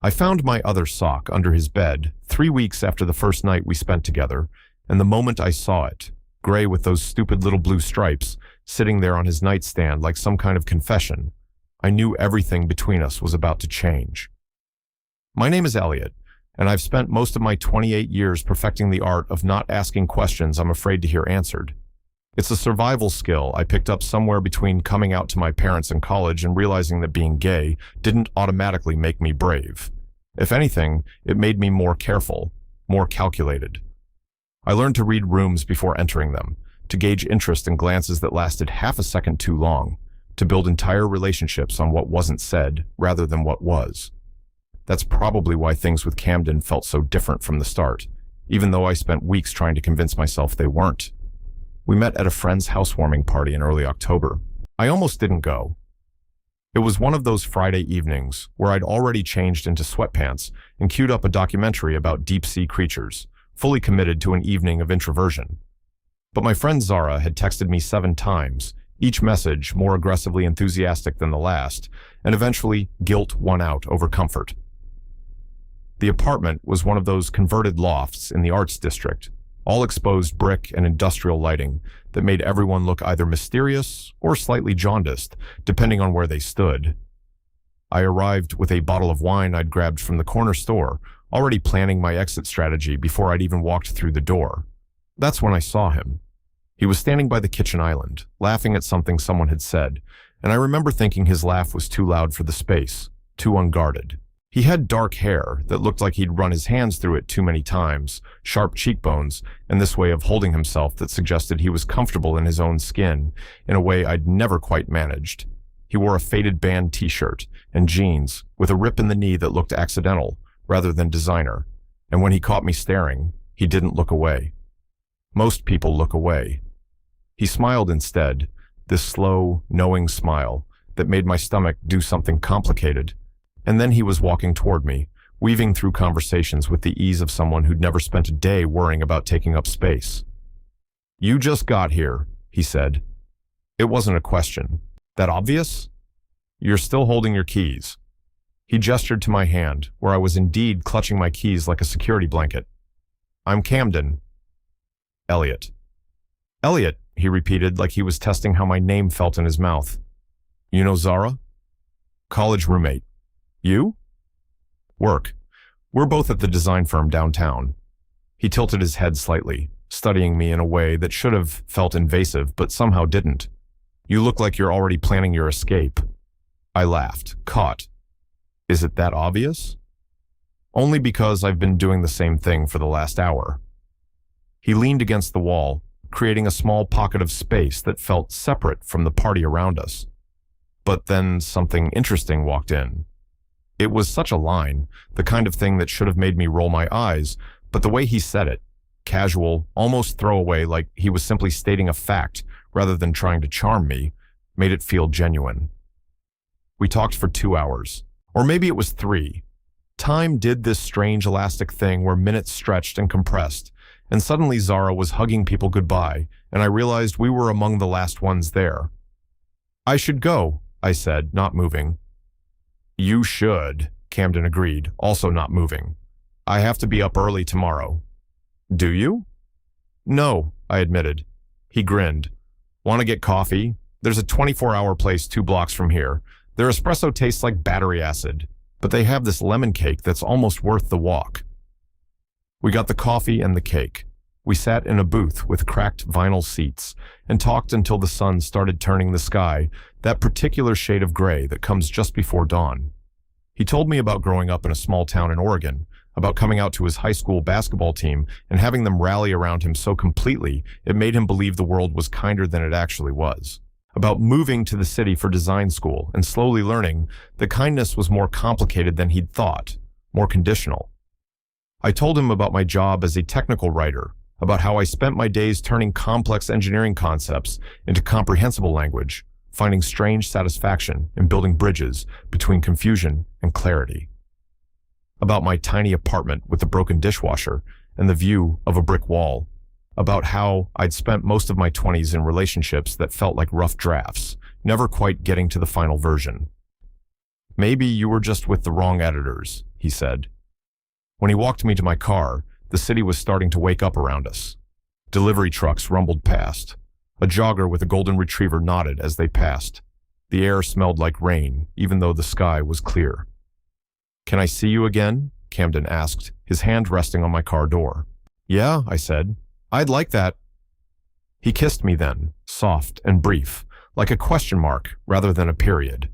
I found my other sock under his bed 3 weeks after the first night we spent together, and the moment I saw it, gray with those stupid little blue stripes, sitting there on his nightstand like some kind of confession, I knew everything between us was about to change. My name is Elliot, and I've spent most of my 28 years perfecting the art of not asking questions I'm afraid to hear answered. It's a survival skill I picked up somewhere between coming out to my parents in college and realizing that being gay didn't automatically make me brave. If anything, it made me more careful, more calculated. I learned to read rooms before entering them, to gauge interest in glances that lasted half a second too long, to build entire relationships on what wasn't said rather than what was. That's probably why things with Camden felt so different from the start, even though I spent weeks trying to convince myself they weren't. We met at a friend's housewarming party in early October. I almost didn't go. It was one of those Friday evenings where I'd already changed into sweatpants and queued up a documentary about deep-sea creatures, fully committed to an evening of introversion. But my friend Zara had texted me 7 times, each message more aggressively enthusiastic than the last, and eventually guilt won out over comfort. The apartment was one of those converted lofts in the Arts District, all exposed brick and industrial lighting that made everyone look either mysterious or slightly jaundiced, depending on where they stood. I arrived with a bottle of wine I'd grabbed from the corner store, already planning my exit strategy before I'd even walked through the door. That's when I saw him. He was standing by the kitchen island, laughing at something someone had said, and I remember thinking his laugh was too loud for the space, too unguarded. He had dark hair that looked like he'd run his hands through it too many times, sharp cheekbones, and this way of holding himself that suggested he was comfortable in his own skin, in a way I'd never quite managed. He wore a faded band t-shirt and jeans with a rip in the knee that looked accidental rather than designer, and when he caught me staring, he didn't look away. Most people look away. He smiled instead, this slow, knowing smile that made my stomach do something complicated. And then he was walking toward me, weaving through conversations with the ease of someone who'd never spent a day worrying about taking up space. "You just got here," he said. It wasn't a question. "That obvious? You're still holding your keys." He gestured to my hand, where I was indeed clutching my keys like a security blanket. "I'm Camden." "Elliot." "Elliot," he repeated like he was testing how my name felt in his mouth. "You know Zara?" "College roommate." "You?" "Work. We're both at the design firm downtown." He tilted his head slightly, studying me in a way that should have felt invasive but somehow didn't. "You look like you're already planning your escape." I laughed, caught. "Is it that obvious?" "Only because I've been doing the same thing for the last hour." He leaned against the wall, creating a small pocket of space that felt separate from the party around us. But then something interesting walked in. It was such a line, the kind of thing that should have made me roll my eyes, but the way he said it, casual, almost throwaway, like he was simply stating a fact rather than trying to charm me, made it feel genuine. We talked for 2 hours, or maybe it was 3. Time did this strange elastic thing where minutes stretched and compressed, and suddenly Zara was hugging people goodbye, and I realized we were among the last ones there. "I should go," I said, not moving. "You should," Camden agreed, also not moving. "I have to be up early tomorrow." "Do you?" "No," I admitted. He grinned. "Want to get coffee? There's a 24-hour place 2 blocks from here. Their espresso tastes like battery acid, but they have this lemon cake that's almost worth the walk." We got the coffee and the cake. We sat in a booth with cracked vinyl seats and talked until the sun started turning the sky, that particular shade of gray that comes just before dawn. He told me about growing up in a small town in Oregon, about coming out to his high school basketball team and having them rally around him so completely it made him believe the world was kinder than it actually was. About moving to the city for design school and slowly learning that kindness was more complicated than he'd thought, more conditional. I told him about my job as a technical writer, about how I spent my days turning complex engineering concepts into comprehensible language, finding strange satisfaction in building bridges between confusion and clarity. About my tiny apartment with the broken dishwasher and the view of a brick wall. About how I'd spent most of my 20s in relationships that felt like rough drafts, never quite getting to the final version. Maybe you were just with the wrong editors, he said. When he walked me to my car, the city was starting to wake up around us. Delivery trucks rumbled past. A jogger with a golden retriever nodded as they passed. The air smelled like rain, even though the sky was clear. "Can I see you again?" Camden asked, his hand resting on my car door. "Yeah," I said. "I'd like that." He kissed me then, soft and brief, like a question mark rather than a period.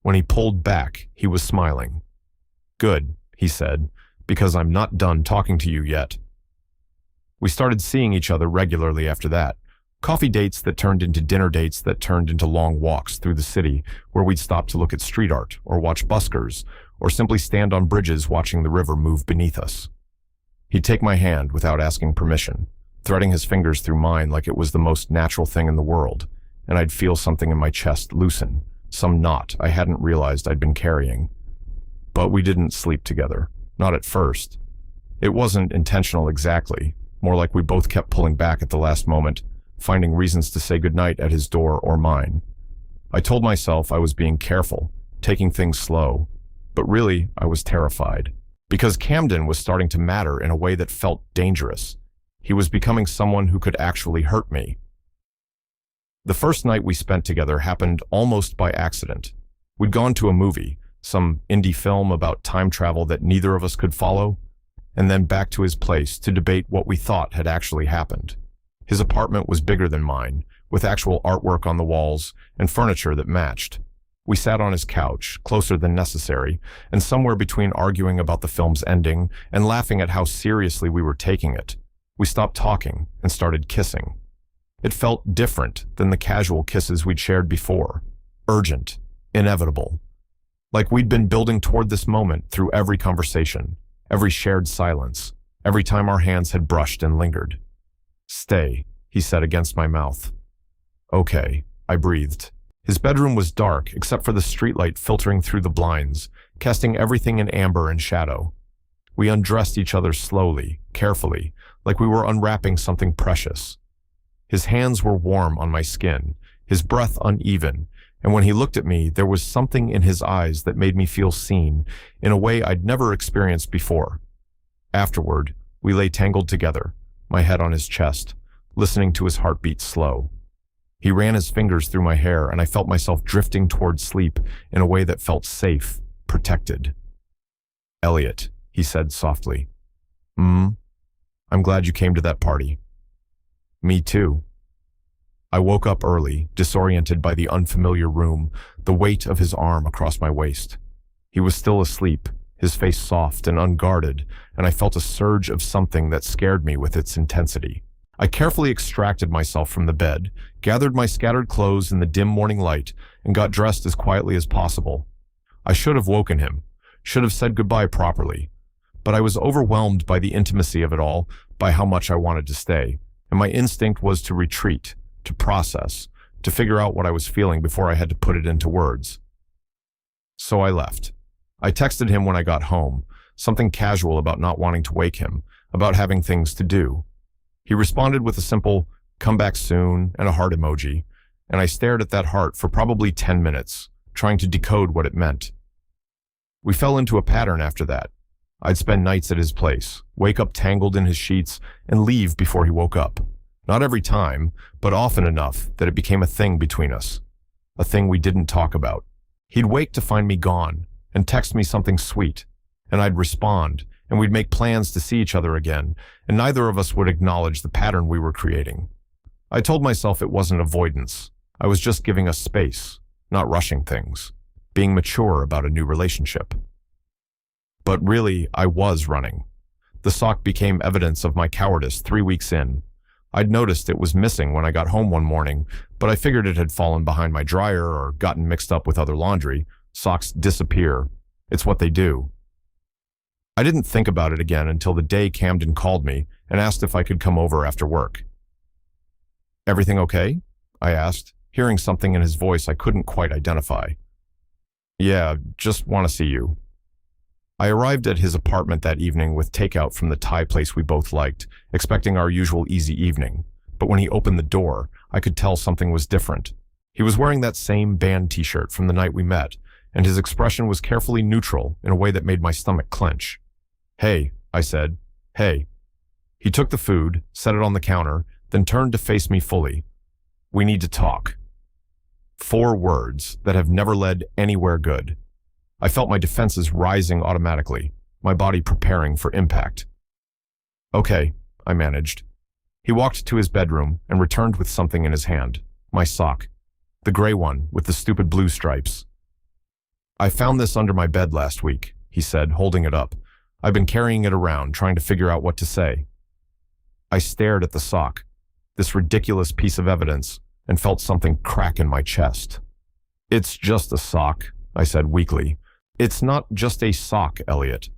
When he pulled back, he was smiling. "Good," he said, "because I'm not done talking to you yet." We started seeing each other regularly after that. Coffee dates that turned into dinner dates that turned into long walks through the city where we'd stop to look at street art or watch buskers or simply stand on bridges watching the river move beneath us. He'd take my hand without asking permission, threading his fingers through mine like it was the most natural thing in the world, and I'd feel something in my chest loosen, some knot I hadn't realized I'd been carrying. But we didn't sleep together, not at first. It wasn't intentional exactly, more like we both kept pulling back at the last moment, finding reasons to say goodnight at his door or mine. I told myself I was being careful, taking things slow, but really I was terrified, because Camden was starting to matter in a way that felt dangerous. He was becoming someone who could actually hurt me. The first night we spent together happened almost by accident. We'd gone to a movie, some indie film about time travel that neither of us could follow, and then back to his place to debate what we thought had actually happened. His apartment was bigger than mine, with actual artwork on the walls and furniture that matched. We sat on his couch, closer than necessary, and somewhere between arguing about the film's ending and laughing at how seriously we were taking it, we stopped talking and started kissing. It felt different than the casual kisses we'd shared before, urgent, inevitable. Like we'd been building toward this moment through every conversation, every shared silence, every time our hands had brushed and lingered. "Stay," he said against my mouth. "Okay," I breathed. His bedroom was dark except for the streetlight filtering through the blinds, casting everything in amber and shadow. We undressed each other slowly, carefully, like we were unwrapping something precious. His hands were warm on my skin, his breath uneven, and when he looked at me, there was something in his eyes that made me feel seen in a way I'd never experienced before. Afterward, we lay tangled together, my head on his chest, listening to his heartbeat slow. He ran his fingers through my hair, and I felt myself drifting toward sleep in a way that felt safe, protected. "Elliot," he said softly. I'm glad you came to that party." "Me too." I woke up early, disoriented by the unfamiliar room, the weight of his arm across my waist. He was still asleep, his face soft and unguarded, and I felt a surge of something that scared me with its intensity. I carefully extracted myself from the bed, gathered my scattered clothes in the dim morning light, and got dressed as quietly as possible. I should have woken him, should have said goodbye properly, but I was overwhelmed by the intimacy of it all, by how much I wanted to stay, and my instinct was to retreat, to process, to figure out what I was feeling before I had to put it into words. So I left. I texted him when I got home, something casual about not wanting to wake him, about having things to do. He responded with a simple, "Come back soon," and a heart emoji, and I stared at that heart for probably 10 minutes, trying to decode what it meant. We fell into a pattern after that. I'd spend nights at his place, wake up tangled in his sheets, and leave before he woke up. Not every time, but often enough that it became a thing between us, a thing we didn't talk about. He'd wake to find me gone, and text me something sweet, and I'd respond, and we'd make plans to see each other again, and neither of us would acknowledge the pattern we were creating. I told myself it wasn't avoidance. I was just giving us space, not rushing things, being mature about a new relationship. But really, I was running. The sock became evidence of my cowardice 3 weeks in. I'd noticed it was missing when I got home one morning, but I figured it had fallen behind my dryer or gotten mixed up with other laundry. Socks disappear. It's what they do. I didn't think about it again until the day Camden called me and asked if I could come over after work. "Everything okay?" I asked, hearing something in his voice I couldn't quite identify. "Yeah, just want to see you." I arrived at his apartment that evening with takeout from the Thai place we both liked, expecting our usual easy evening. But when he opened the door, I could tell something was different. He was wearing that same band t-shirt from the night we met, and his expression was carefully neutral in a way that made my stomach clench. "Hey," I said. "Hey." He took the food, set it on the counter, then turned to face me fully. "We need to talk." 4 words that have never led anywhere good. I felt my defenses rising automatically, my body preparing for impact. "Okay," I managed. He walked to his bedroom and returned with something in his hand. My sock. The gray one with the stupid blue stripes. "I found this under my bed last week," he said, holding it up. "I've been carrying it around, trying to figure out what to say." I stared at the sock, this ridiculous piece of evidence, and felt something crack in my chest. "It's just a sock," I said weakly. "It's not just a sock, Elliot."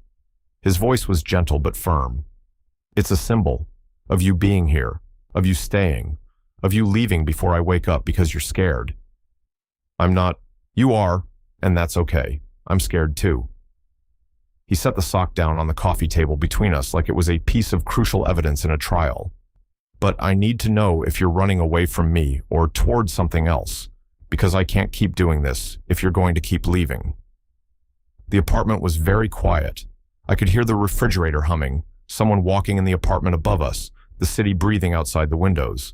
His voice was gentle but firm. "It's a symbol of you being here, of you staying, of you leaving before I wake up because you're scared." "I'm not." "You are, and that's okay. I'm scared too." He set the sock down on the coffee table between us like it was a piece of crucial evidence in a trial. "But I need to know if you're running away from me or towards something else, because I can't keep doing this if you're going to keep leaving." The apartment was very quiet. I could hear the refrigerator humming, someone walking in the apartment above us, the city breathing outside the windows.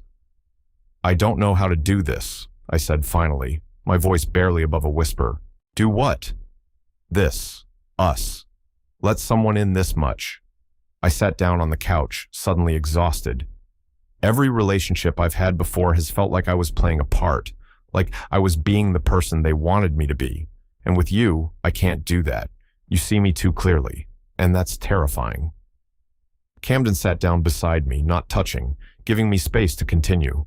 "I don't know how to do this," I said finally, my voice barely above a whisper. "Do what?" "This. Us. Let someone in this much." I sat down on the couch, suddenly exhausted. Every relationship I've had before has felt like I was playing a part, like I was being the person they wanted me to be. And with you, I can't do that. You see me too clearly, and that's terrifying. Camden sat down beside me, not touching, giving me space to continue.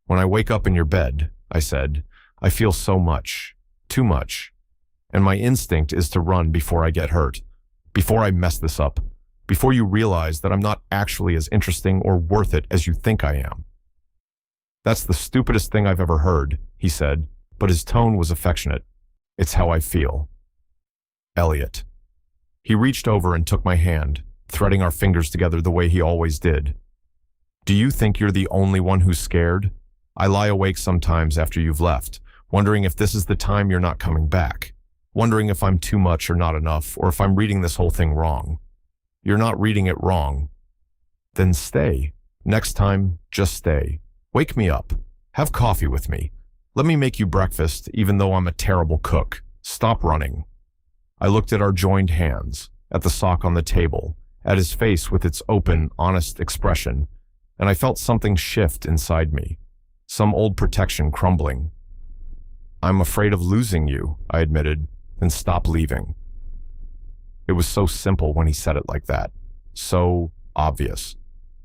"When I wake up in your bed," I said, "I feel so much, too much. And my instinct is to run before I get hurt, before I mess this up, before you realize that I'm not actually as interesting or worth it as you think I am." "That's the stupidest thing I've ever heard," he said, but his tone was affectionate. "It's how I feel." "Elliot." He reached over and took my hand, threading our fingers together the way he always did. "Do you think you're the only one who's scared? I lie awake sometimes after you've left, wondering if this is the time you're not coming back, wondering if I'm too much or not enough, or if I'm reading this whole thing wrong. You're not reading it wrong. Then stay. Next time, just stay. Wake me up. Have coffee with me. Let me make you breakfast, even though I'm a terrible cook. Stop running." I looked at our joined hands, at the sock on the table, at his face with its open, honest expression, and I felt something shift inside me, some old protection crumbling. "I'm afraid of losing you," I admitted, "then stop leaving." It was so simple when he said it like that, so obvious.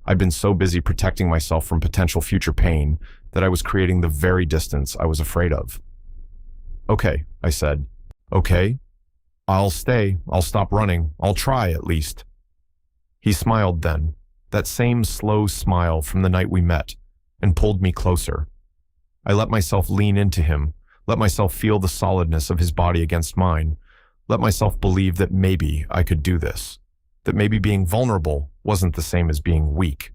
I'd been so busy protecting myself from potential future pain that I was creating the very distance I was afraid of. "Okay," I said. "Okay? I'll stay. I'll stop running. I'll try, at least." He smiled then, that same slow smile from the night we met, and pulled me closer. I let myself lean into him, let myself feel the solidness of his body against mine, let myself believe that maybe I could do this, that maybe being vulnerable wasn't the same as being weak.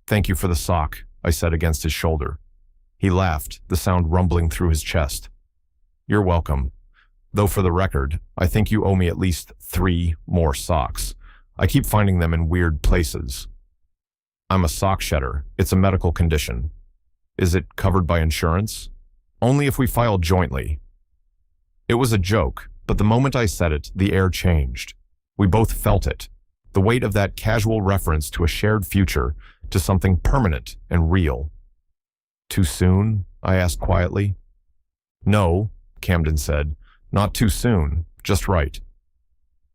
"Thank you for the sock," I said against his shoulder. He laughed, the sound rumbling through his chest. "You're welcome. Though for the record, I think you owe me at least 3 more socks. I keep finding them in weird places." "I'm a sock shedder. It's a medical condition." "Is it covered by insurance?" "Only if we file jointly." It was a joke, but the moment I said it, the air changed. We both felt it, the weight of that casual reference to a shared future, to something permanent and real. "Too soon?" I asked quietly. "No," Camden said. "Not too soon, just right."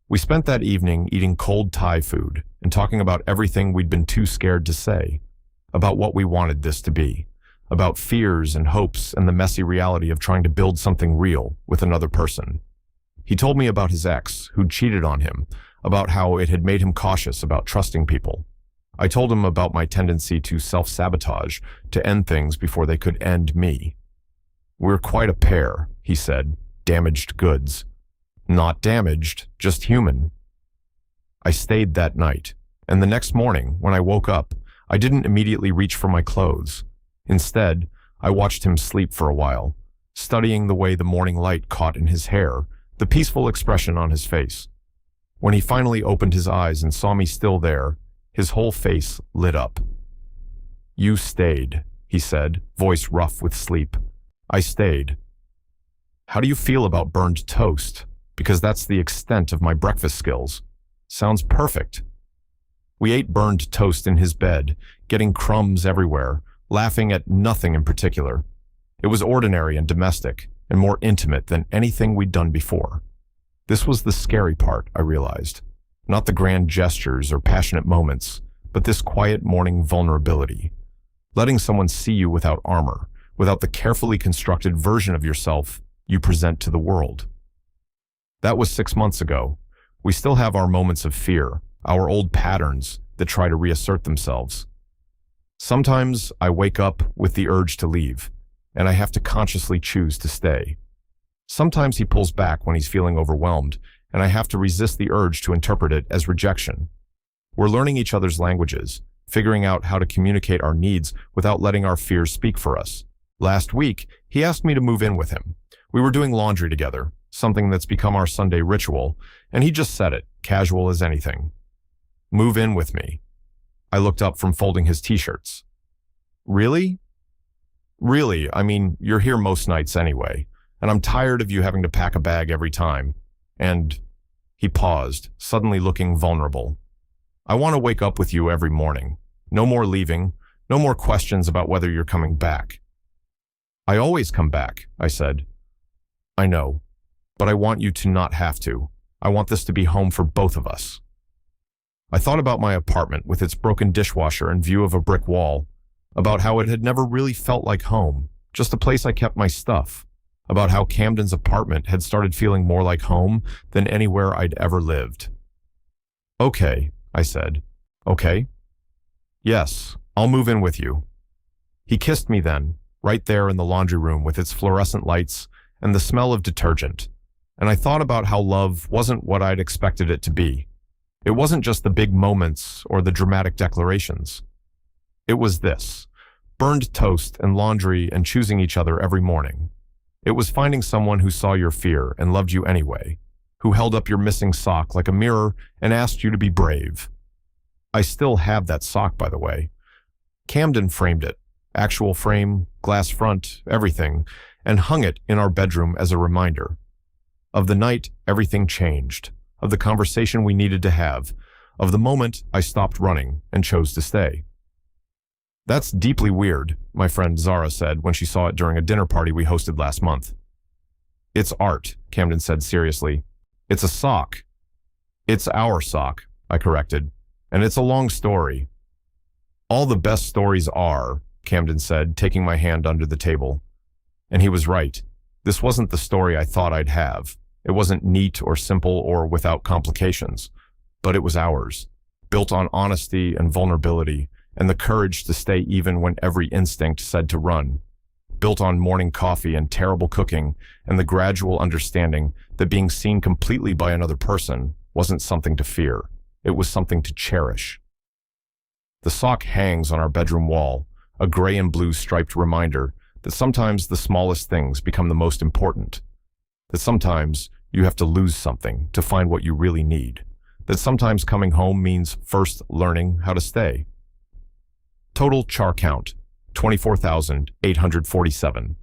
We spent that evening eating cold Thai food and talking about everything we'd been too scared to say, about what we wanted this to be, about fears and hopes and the messy reality of trying to build something real with another person. He told me about his ex, who'd cheated on him, about how it had made him cautious about trusting people. I told him about my tendency to self-sabotage, to end things before they could end me. "We're quite a pair," he said, "damaged goods." "Not damaged, just human." I stayed that night, and the next morning, when I woke up, I didn't immediately reach for my clothes. Instead, I watched him sleep for a while, studying the way the morning light caught in his hair, the peaceful expression on his face. When he finally opened his eyes and saw me still there, his whole face lit up. "You stayed," he said, voice rough with sleep. "I stayed. How do you feel about burned toast? Because that's the extent of my breakfast skills. Sounds perfect." We ate burned toast in his bed, getting crumbs everywhere, laughing at nothing in particular. It was ordinary and domestic, and more intimate than anything we'd done before. This was the scary part, I realized. Not the grand gestures or passionate moments, but this quiet morning vulnerability. Letting someone see you without armor, without the carefully constructed version of yourself you present to the world. That was 6 months ago. We still have our moments of fear, our old patterns that try to reassert themselves. Sometimes I wake up with the urge to leave, and I have to consciously choose to stay. Sometimes he pulls back when he's feeling overwhelmed, and I have to resist the urge to interpret it as rejection. We're learning each other's languages, figuring out how to communicate our needs without letting our fears speak for us. Last week, he asked me to move in with him. We were doing laundry together, something that's become our Sunday ritual, and he just said it, casual as anything. "Move in with me." I looked up from folding his t-shirts. "Really?" "Really, I mean, you're here most nights anyway, and I'm tired of you having to pack a bag every time. And..." He paused, suddenly looking vulnerable. "I want to wake up with you every morning. No more leaving, no more questions about whether you're coming back." "I always come back," I said. "I know, but I want you to not have to. I want this to be home for both of us." I thought about my apartment with its broken dishwasher and view of a brick wall, about how it had never really felt like home, just a place I kept my stuff, about how Camden's apartment had started feeling more like home than anywhere I'd ever lived. "Okay," I said. "Okay? Yes, I'll move in with you." He kissed me then, right there in the laundry room with its fluorescent lights and the smell of detergent, and I thought about how love wasn't what I'd expected it to be. It wasn't just the big moments or the dramatic declarations. It was this: burned toast and laundry and choosing each other every morning. It was finding someone who saw your fear and loved you anyway, who held up your missing sock like a mirror and asked you to be brave. I still have that sock, by the way. Camden framed it, actual frame, glass front, everything, and hung it in our bedroom as a reminder. Of the night everything changed, of the conversation we needed to have, of the moment I stopped running and chose to stay. "That's deeply weird," my friend Zara said when she saw it during a dinner party we hosted last month. "It's art," Camden said seriously. "It's a sock." "It's our sock," I corrected, "and it's a long story." "All the best stories are," Camden said, taking my hand under the table. And he was right. This wasn't the story I thought I'd have. It wasn't neat or simple or without complications, but it was ours, built on honesty and vulnerability and the courage to stay even when every instinct said to run, built on morning coffee and terrible cooking and the gradual understanding that being seen completely by another person wasn't something to fear. It was something to cherish. The sock hangs on our bedroom wall, a gray and blue striped reminder that sometimes the smallest things become the most important, that sometimes you have to lose something to find what you really need, that sometimes coming home means first learning how to stay. Total char count, 24,847.